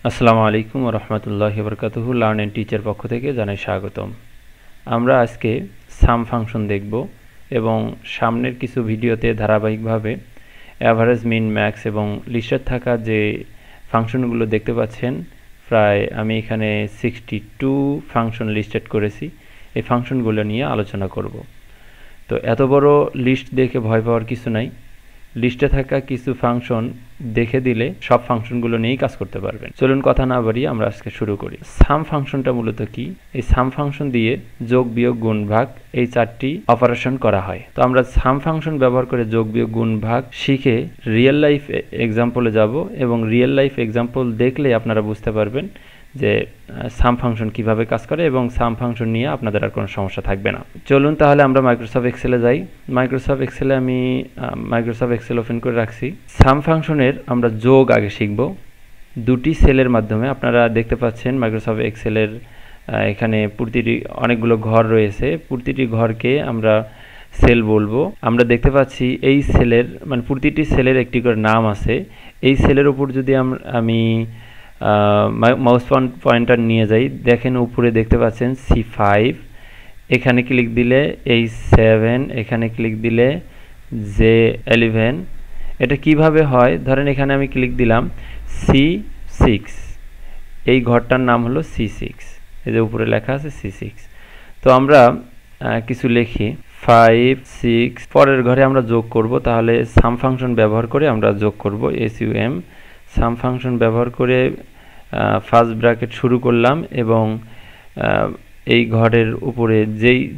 আসসালামু আলাইকুম ওয়া রাহমাতুল্লাহি ওয়া বারাকাতুহু। লার্ন এন্ড টিচার পক্ষ থেকে জানাই স্বাগতম। আমরা আজকে সাম ফাংশন দেখব এবং সামনের কিছু ভিডিওতে ধারাবাহিকভাবে অ্যাভারেজ, মিন, ম্যাক্স এবং লিস্টেড থাকা যে ফাংশনগুলো দেখতে পাচ্ছেন, প্রায় আমি এখানে 62 ফাংশন লিস্টেড করেছি। এই ফাংশনগুলো নিয়ে আলোচনা করব। তো এত বড় লিস্ট দেখে ভয় পাওয়ার কিছু নাই। লিস্টে থাকা কিছু ফাংশন দেখে দিলে সব ফাংশনগুলো নিয়েই কাজ করতে পারবেন। চলুন কথা না বাড়িয়ে আমরা আজকে শুরু করি। সাম ফাংশনটা মূলত কি? এই সাম ফাংশন দিয়ে যোগ, বিয়োগ, গুণ, ভাগ এই চারটি অপারেশন করা হয়। তো আমরা সাম ফাংশন ব্যবহার করে যোগ, বিয়োগ, গুণ, ভাগ শিখে রিয়েল লাইফ এক্সাম্পলে যাব এবং রিয়েল লাইফ এক্সাম্পল দেখলে আপনারা বুঝতে পারবেন যে সাম ফাংশন কিভাবে কাজ করে এবং সাম ফাংশন নিয়ে আপনাদের আর কোনো সমস্যা থাকবে না। চলুন তাহলে আমরা মাইক্রোসফট এক্সেলে যাই। মাইক্রোসফট এক্সেলে আমি মাইক্রোসফট এক্সেল ওপেন করে রাখছি। সাম ফাংশনের আমরা যোগ আগে শিখব দুটি সেলের মাধ্যমে। আপনারা দেখতে পাচ্ছেন মাইক্রোসফট এক্সেলের এখানে প্রতিটি অনেকগুলো ঘর রয়েছে। প্রতিটি ঘরকে আমরা সেল বলবো। আমরা দেখতে পাচ্ছি এই সেলের প্রতিটি সেলের একটি করে নাম আছে। এই সেলের উপর যদি আমি মাউস পয়েন্টার নিয়ে যাই, দেখেন উপরে দেখতে পাচ্ছেন C5, এখানে ক্লিক দিলে H7, এখানে ক্লিক দিলে J11। এটা কিভাবে হয়? ধরেন এখানে আমি ক্লিক দিলাম C6, এই ঘরটার নাম হলো C6, এই যে উপরে লেখা আছে C6। তো আমরা কিছু লিখি 5, 6, পরের ঘরে আমরা যোগ করব। তাহলে সাম ফাংশন ব্যবহার করে আমরা যোগ করব। SUM সাম ফাংশন ব্যবহার করে ফার্স্ট ব্র্যাকেট শুরু করলাম এবং এই ঘরের উপরে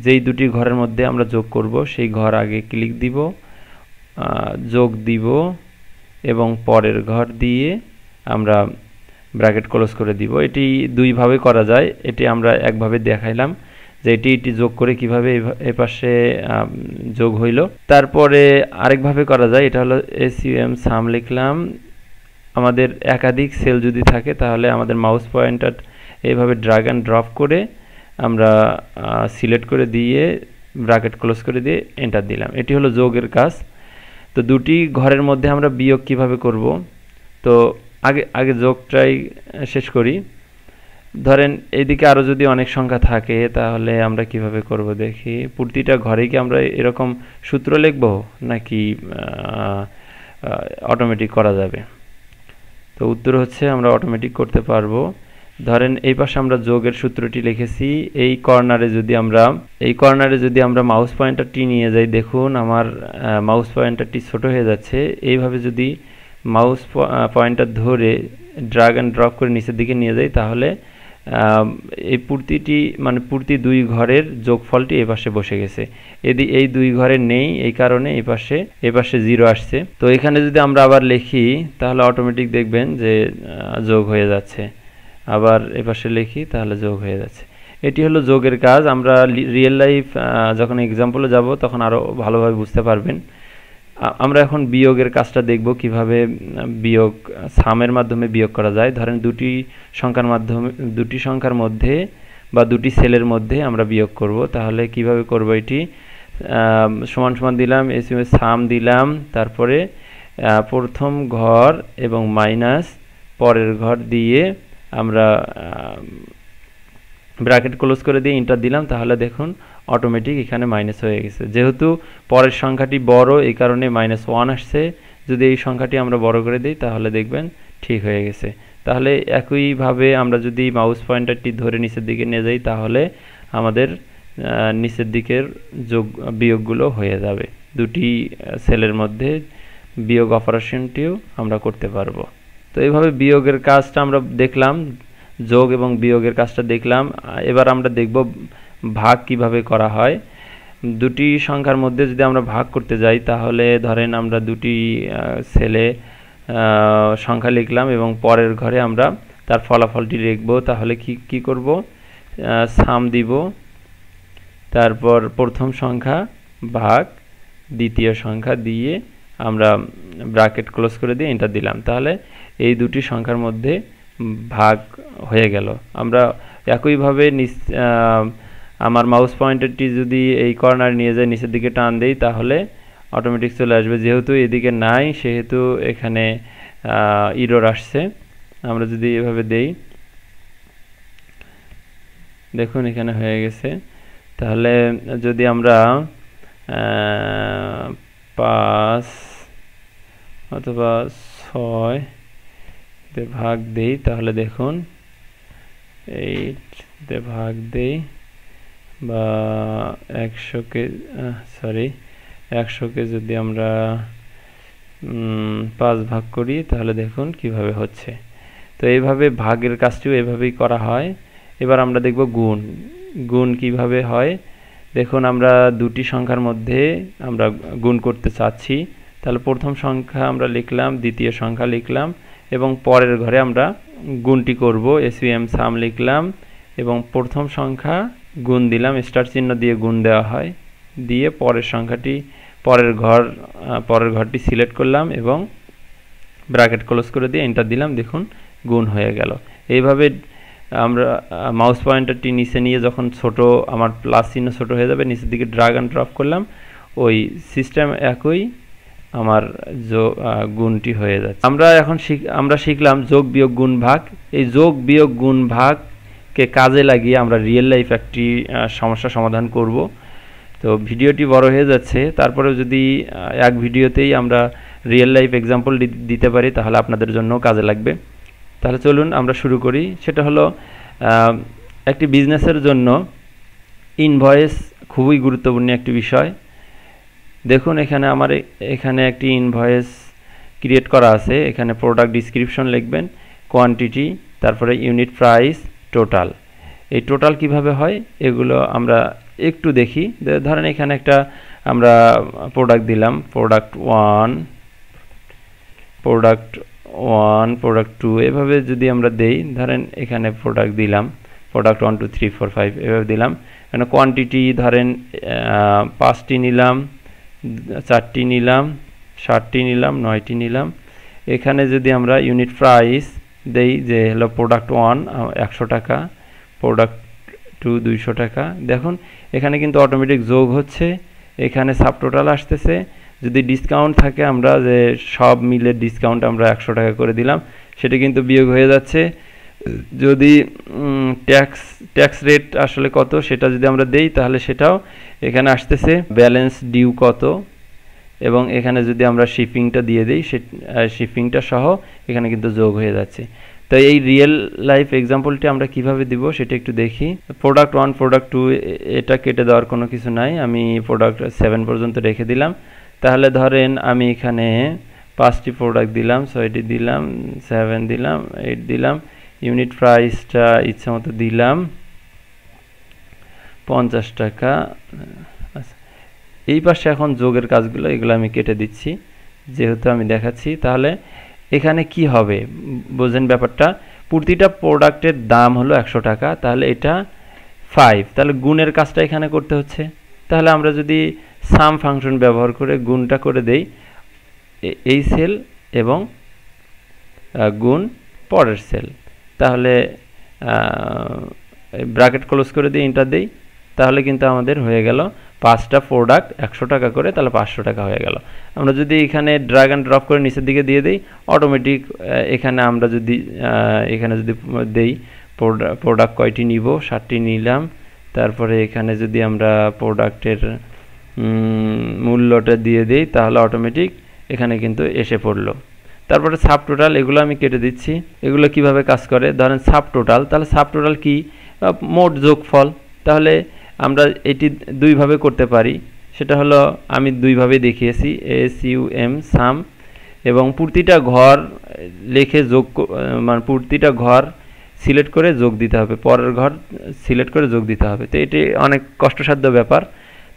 যেই দুটি ঘরের মধ্যে আমরা যোগ করব সেই ঘর আগে ক্লিক দিব, যোগ দিব এবং পরের ঘর দিয়ে আমরা ব্র্যাকেট ক্লোজ করে দিব। এটি দুইভাবে করা যায়। এটি আমরা একভাবে দেখাইলাম যে এটি যোগ করে কিভাবে এই পাশে যোগ হইল। তারপরে আরেকভাবে করা যায়, এটা হলো SUM সাম লিখলাম। আমাদের একাধিক সেল যদি থাকে তাহলে আমাদের মাউস পয়েন্টার এইভাবে ড্র্যাগ অ্যান্ড ড্রপ করে আমরা সিলেক্ট করে দিয়ে ব্র্যাকেট ক্লোজ করে দিয়ে এন্টার দিলাম। এটি হলো যোগের কাজ। তো দুটি ঘরের মধ্যে আমরা বিয়োগ কিভাবে করব? তো আগে যোগটাই শেষ করি। ধরেন এইদিকে আরও যদি অনেক সংখ্যা থাকে তাহলে আমরা কিভাবে করব দেখি। প্রতিটা ঘরে কি আমরা এরকম সূত্র লিখব নাকি অটোমেটিক করা যাবে? তো উত্তর হচ্ছে আমরা অটোমেটিক করতে পারবো। ধরেন এই পাশে আমরা যোগের সূত্রটি লিখেছি। এই কর্নারে যদি আমরা মাউস পয়েন্টারটি নিয়ে যাই, দেখুন আমার মাউস পয়েন্টারটি ছোট হয়ে যাচ্ছে। এইভাবে যদি মাউস পয়েন্টার ধরে ড্র্যাগ অ্যান্ড ড্রপ করে নিচের দিকে নিয়ে যাই তাহলে এই প্রতি দুই ঘরের যোগফলটি এই পাশে বসে গেছে। এই দুই ঘরে নেই, এই কারণে এই পাশে 0 আসছে। তো এখানে যদি আমরা আবার লিখি তাহলে অটোমেটিক দেখবেন যে যোগ হয়ে যাচ্ছে। আবার এই পাশে লিখি তাহলে যোগ হয়ে যাচ্ছে। এটি হলো যোগের কাজ। আমরা রিয়েল লাইফ যখন এক্সাম্পলে যাব তখন আরও ভালোভাবে বুঝতে পারবেন। আমরা এখন বিয়োগের কাজটা দেখব, কিভাবে বিয়োগ সামের মাধ্যমে বিয়োগ করা যায়। ধরেন দুটি সংখ্যার মধ্যে বা দুটি সেলের মধ্যে আমরা বিয়োগ করব। তাহলে কিভাবে করব? এটি সমান সমান দিলাম, SUM সাম দিলাম, তারপরে প্রথম ঘর এবং মাইনাস পরের ঘর দিয়ে আমরা ব্র্যাকেট ক্লোজ করে দিয়ে এন্টার দিলাম। তাহলে দেখুন অটোমেটিক এখানে মাইনাস হয়ে গেছে। যেহেতু পরের সংখ্যাটি বড় এই কারণে -1 আসছে। যদি এই সংখ্যাটি আমরা বড় করে দিই তাহলে দেখবেন ঠিক হয়ে গেছে। তাহলে একইভাবে আমরা যদি মাউস পয়েন্টারটি ধরে নিচের দিকে নিয়ে যাই তাহলে আমাদের নিচের দিকের যোগ বিয়োগগুলো হয়ে যাবে। দুটি সেলের মধ্যে বিয়োগ অপারেশনটিও আমরা করতে পারবো। তো এইভাবে বিয়োগের কাজটা আমরা দেখলাম, যোগ এবং বিয়োগের কাজটা দেখলাম। এবার আমরা দেখব ভাগ কিভাবে করা হয়। দুটি সংখ্যার মধ্যে যদি আমরা ভাগ করতে যাই তাহলে ধরেন আমরা দুটি সেলে সংখ্যা লিখলাম এবং পরের ঘরে আমরা তার ফলাফলটি লিখব। তাহলে কি করব? সাম দিব, তারপর প্রথম সংখ্যা ভাগ দ্বিতীয় সংখ্যা দিয়ে আমরা ব্র্যাকেট ক্লোজ করে দিয়ে এন্টার দিলাম। তাহলে এই দুটি সংখ্যার মধ্যে ভাগ হয়ে গেল। আমরা একইভাবে আমার মাউস পয়েন্টারটি যদি এই কর্নার নিয়ে যায় নিচের দিকে টান দেই তাহলে অটোমেটিক চলে আসবে। যেহেতু এদিকে নাই সেহেতু এখানে এরর আসছে। আমরা যদি এভাবে দেই, দেখুন এখানে হয়ে গেছে। তাহলে যদি আমরা 5 অথবা 6 দিয়ে ভাগ দেই, তাহলে দেখুন 8 দিয়ে ভাগ দেই বা 100কে যদি আমরা 5 ভাগ করি, তাহলে দেখুন কিভাবে হচ্ছে। তো এইভাবে ভাগের কাজটিও এভাবেই করা হয়। এবার আমরা দেখব গুণ কিভাবে হয়। দেখুন আমরা দুটি সংখ্যার মধ্যে আমরা গুণ করতে চাচ্ছি, তাহলে প্রথম সংখ্যা আমরা লিখলাম, দ্বিতীয় সংখ্যা লিখলাম এবং পরের ঘরে আমরা গুণটি করব। SUM সাম লিখলাম এবং প্রথম সংখ্যা গুণ দিলাম, স্টার চিহ্ন দিয়ে গুণ দেওয়া হয়, দিয়ে পরের সংখ্যাটি পরের ঘরটি সিলেক্ট করলাম এবং ব্র্যাকেট ক্লোজ করে দিয়ে এন্টার দিলাম। দেখুন গুণ হয়ে গেল। এইভাবে আমরা মাউস পয়েন্টারটি নিচে নিয়ে যখন আমার প্লাস চিহ্ন ছোট হয়ে যাবে, নিচের দিকে ড্র্যাগ অ্যান্ড ড্রপ করলাম, ওই সিস্টেম একই আমার গুণটি হয়ে যাচ্ছে। আমরা শিখলাম যোগ বিয়োগ গুণ ভাগ। এই যোগ বিয়োগ গুণ ভাগকে কাজে লাগিয়ে আমরা রিয়েল লাইফ একটি সমস্যা সমাধান করব। তো ভিডিওটি বড় হয়ে যাচ্ছে, তারপরেও যদি এক ভিডিওতেই আমরা রিয়েল লাইফ এক্সাম্পল দিতে পারি তাহলে আপনাদের জন্য কাজে লাগবে। তাহলে চলুন আমরা শুরু করি। সেটা হলো একটি বিজনেসের জন্য ইনভয়েস খুবই গুরুত্বপূর্ণ একটি বিষয়। দেখুন এখানে একটি ইনভয়েস ক্রিয়েট করা আছে। এখানে প্রোডাক্ট ডিসক্রিপশন লিখবেন, কোয়ান্টিটি, তারপরে ইউনিট প্রাইস, টোটাল। এই টোটাল কিভাবে হয় এগুলো আমরা একটু দেখি। ধরেন এখানে একটা আমরা প্রোডাক্ট দিলাম, প্রোডাক্ট 1, প্রোডাক্ট 2, এভাবে যদি আমরা দেই, ধরেন এখানে প্রোডাক্ট দিলাম, প্রোডাক্ট 1 2 3 4 5 এভাবে দিলাম। এখানে কোয়ান্টিটি ধরেন 5টি নিলাম, 4টি নিলাম, 7টি নিলাম, 9টি নিলাম। এখানে যদি আমরা ইউনিট প্রাইস দেই, যে হলো প্রোডাক্ট 1 100 টাকা, প্রোডাক্ট 2 200 টাকা, দেখুন এখানে কিন্তু অটোমেটিক যোগ হচ্ছে, এখানে সাব টোটাল আসতেছে। যদি ডিসকাউন্ট থাকে, আমরা যে সব মিলে ডিসকাউন্ট আমরা 100 টাকা করে দিলাম, সেটা কিন্তু বিয়োগ হয়ে যাচ্ছে। যদি ট্যাক্স রেট আসলে কত সেটা যদি আমরা দেই, তাহলে সেটাও এখানে আসতেছে, ব্যালেন্স ডিউ কত, এবং এখানে যদি আমরা শিপিংটা দিয়ে দিই, শিপিংটা সহ এখানে কিন্তু যোগ হয়ে যাচ্ছে। তো এই রিয়েল লাইফ এক্সাম্পলটি আমরা কিভাবে দিব সেটা একটু দেখি। প্রোডাক্ট 1 প্রোডাক্ট 2 এটা কেটে দেওয়ার কোনো কিছু নাই, আমি প্রোডাক্ট 7 পর্যন্ত রেখে দিলাম। তাহলে ধরেন আমি এখানে 5টি প্রোডাক্ট দিলাম, 6টি দিলাম, 7 দিলাম, 8 দিলাম, ইউনিট প্রাইসটা ইচ্ছা মতো দিলাম 50 টাকা। এই পাশে এখন যোগের কাজগুলো এগুলো আমি কেটে দিচ্ছি, যেহেতু আমি দেখাচ্ছি। তাহলে এখানে কি হবে বোঝেন ব্যাপারটা। প্রতিটা প্রোডাক্টের দাম হলো 100 টাকা, তাহলে এটা 5, তাহলে গুণের কাজটা এখানে করতে হচ্ছে। তাহলে আমরা যদি সাম ফাংশন ব্যবহার করে গুণটা করে দেই, এই সেল এবং গুণ পরের সেল, তাহলে ব্র্যাকেট ক্লোজ করে দিয়ে এন্টার দেই, তাহলে কিন্তু আমাদের হয়ে গেল 5টা প্রোডাক্ট 100 টাকা করে, তাহলে 500 টাকা হয়ে গেল। আমরা যদি এখানে ড্র্যাগ অ্যান্ড ড্রপ করে নিচের দিকে দিয়ে দিই, অটোমেটিক এখানে আমরা যদি দেই প্রোডাক্ট কয়টি নিব, 7টি নিলাম। তারপরে এখানে যদি আমরা প্রোডাক্টের মূল্যটা দিয়ে দিই, তাহলে অটোমেটিক এখানে কিন্তু এসে পড়লো। তারপরে সাব টোটাল, এগুলো আমি কেটে দিচ্ছি। এগুলো কিভাবে কাজ করে, ধরেন সাব টোটাল, তাহলে সাব টোটাল কি, মোট যোগফল। তাহলে আমরা এটি দুইভাবে করতে পারি, সেটা হলো আমি দুইভাবে দেখিয়েছি, SUM সাম, এবং প্রতিটা ঘর লিখে যোগ, মানে প্রতিটা ঘর সিলেক্ট করে যোগ দিতে হবে, পরের ঘর সিলেক্ট করে যোগ দিতে হবে। তো এটি অনেক কষ্টসাধ্য ব্যাপার,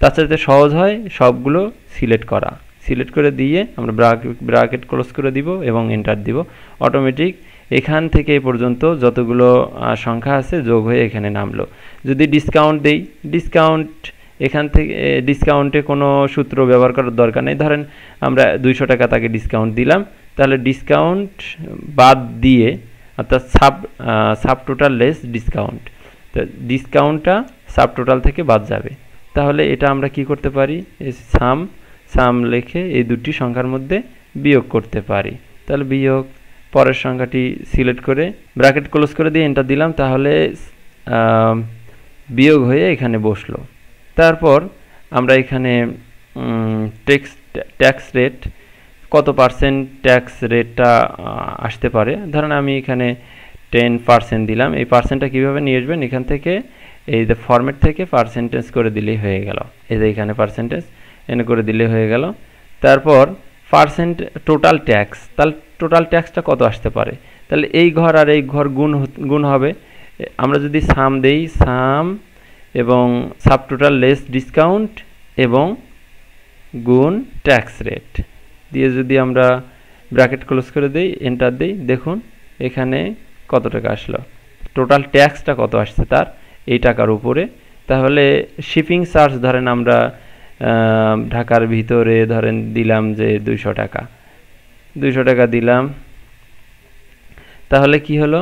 তার সাথে সহজ হয় সবগুলো সিলেক্ট করে দিয়ে আমরা ব্র্যাকেট ক্লোজ করে দিব এবং এন্টার দিব। অটোমেটিক এখান থেকে এই পর্যন্ত যতগুলো সংখ্যা আছে যোগ হয়ে এখানে নামলো। যদি ডিসকাউন্ট দেই, এখান থেকে ডিসকাউন্টে কোনো সূত্র ব্যবহার করার দরকার নেই। ধরেন আমরা 200 টাকা তাকে ডিসকাউন্ট দিলাম, তাহলে ডিসকাউন্ট বাদ দিয়ে, অর্থাৎ সাব টোটাল লেস ডিসকাউন্ট, তো ডিসকাউন্টটা সাব টোটাল থেকে বাদ যাবে। তাহলে এটা আমরা কি করতে পারি, সাম লিখে এই দুটি সংখ্যার মধ্যে বিয়োগ করতে পারি। তাহলে বিয়োগ পরের সংখ্যাটি সিলেক্ট করে ব্র্যাকেট ক্লোজ করে দিয়ে এন্টার দিলাম, তাহলে বিয়োগ হয়ে এখানে বসলো। তারপর আমরা এখানে ট্যাক্স রেট কত পার্সেন্ট ট্যাক্স রেটটা আসতে পারে, ধরেন আমি এখানে 10% দিলাম। এই পার্সেন্টটা কীভাবে নিয়ে আসবেন, এখান থেকে এই যে ফরম্যাট থেকে পার্সেন্টেজ করে দিলেই হয়ে গেল। এই যে এখানে পার্সেন্টেজ এনে করে দিলে হয়ে গেল। তারপর পার্সেন্ট টোটাল ট্যাক্স, তাহলে টোটাল ট্যাক্সটা কত আসতে পারে, তাহলে এই ঘর আর এই ঘর গুণ হবে। আমরা যদি সাম দেই, সাম এবং সাব টোটাল লেস ডিসকাউন্ট এবং গুণ ট্যাক্স রেট দিয়ে যদি আমরা ব্র্যাকেট ক্লোজ করে দিই, এন্টার দিই, দেখুন এখানে কত টাকা আসলো, টোটাল ট্যাক্সটা কত আসছে তার এই টাকার উপরে। তাহলে শিপিং চার্জ ধরেন আমরা ঢাকার ভিতরে ধরেন দিলাম যে 200 টাকা, 200 টাকা দিলাম। তাহলে কি হলো,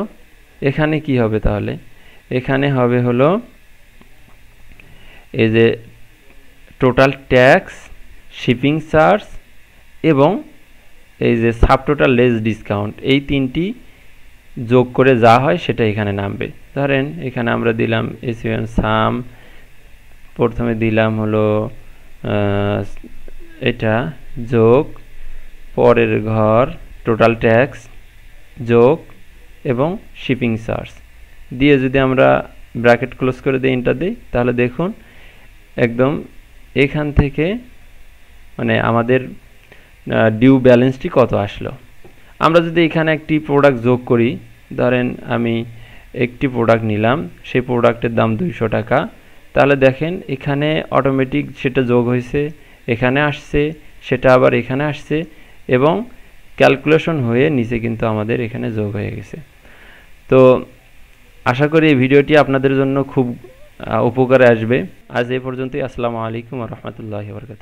এখানে কি হবে, তাহলে এখানে হবে হলো এই যে টোটাল ট্যাক্স, শিপিং চার্জ এবং এই যে সাব টোটাল লেস ডিসকাউন্ট, এই তিনটি যোগ করে যা হয় সেটা এখানে নামবে। ধরেন এখানে আমরা দিলাম এসিওএন সাম, প্রথমে দিলাম হলো এটা যোগ, পরের ঘর টোটাল ট্যাক্স যোগ এবং শিপিং চার্জ দিয়ে যদি আমরা ব্র্যাকেট ক্লোজ করে দিই, এন্টার দিই, তাহলে দেখুন একদম এখান থেকে মানে আমাদের ডিউ ব্যালেন্সটি কত আসলো। আমরা যদি এখানে একটি প্রোডাক্ট যোগ করি, ধরেন আমি একটি প্রোডাক্ট নিলাম, সেই প্রোডাক্টের দাম 200 টাকা, তাহলে দেখেন এখানে অটোমেটিক সেটা যোগ হয়েছে, এখানে আসছে, সেটা আবার এখানে আসছে এবং ক্যালকুলেশন হয়ে নিচে কিন্তু আমাদের এখানে যোগ হয়ে গেছে। তো আশা করি এই ভিডিওটি আপনাদের জন্য খুব উপকারে আসবে। আজ এই পর্যন্তই। আসসালামু আলাইকুম ওয়া রাহমাতুল্লাহি ওয়া বারাকাতুহু।